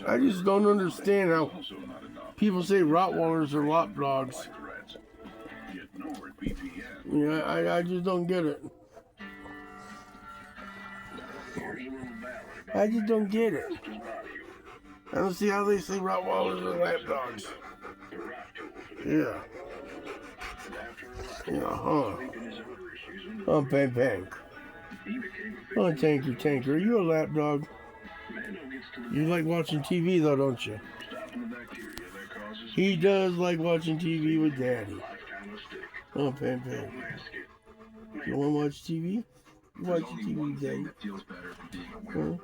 I just don't understand how people say Rottweilers are lap dogs. Yeah, I just don't get it. I just don't get it. I don't see how they say Rottweilers are lap dogs. Yeah. Yeah, huh. Oh, bang, bang. Oh, Tanker, are you a lap dog? You like watching TV, though, don't you? He does like watching TV with Daddy. Oh, bang, bang. You want to watch TV? You watching TV with Daddy? Huh?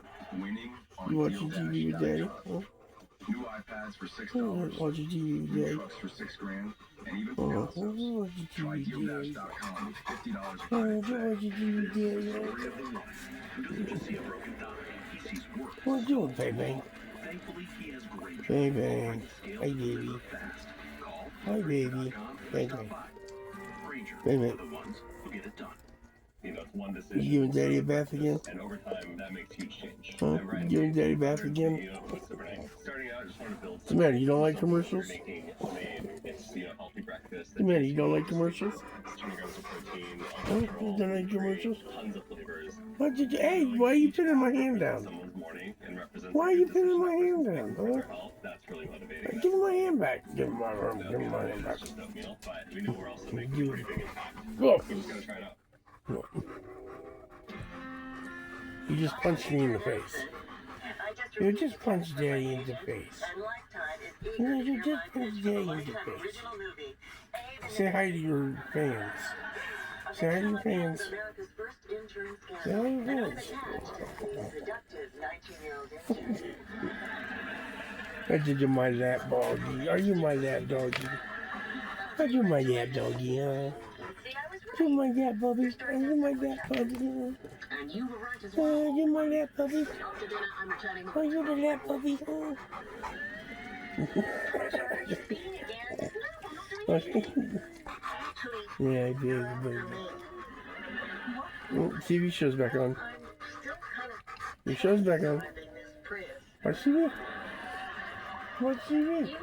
You watching TV with Daddy? Huh? New iPads for $6. Watching TV with New Daddy? trucks for $6,000, and even Oh, houses. watching Try TV with Daddy? GeoDash.com with $50 Oh, of watching TV with Daddy? Story of the one who doesn't just see a broken thumb, he sees work. What you doing, Bang Bang? Thankfully, he has great Bang Bang. Hi, baby. Call Hi, baby. Bang Bang. Ranger. Bang Bang. The ones who get it done. You know, it's one You decision. giving Daddy a bath again? And over time, that makes huge change. Huh? You giving Daddy a bath again? Starting out, I just want to build. What's the matter? You don't like commercials? Healthy breakfast. What's the matter? You don't like commercials? 20 grams of protein. Huh? You don't like commercials? Tons of flavors. What did you? Hey, why are you pinning my hand down? Someone's morning and represents. Why are you pinning my hand down? Huh? That's really motivating. Give me my hand back. Give me my hand back. Just oatmeal, but we know we're also making You. pretty big impact. Look. We're just gonna try it out. Look. You just punched me in the face. You just punched Daddy in the face. You just punched Daddy in the face. Say hi to your fans. Say hi to your fans. Say hi to your fans. I did you my lap doggy. Are you my lap doggy? Are you my lap doggy, huh? You my lap puppy. Are you my lap puppy? You my lap puppy. Are you the lap puppy? Yeah, I did. TV show's back on. The show's back on. Watch TV. Watch TV.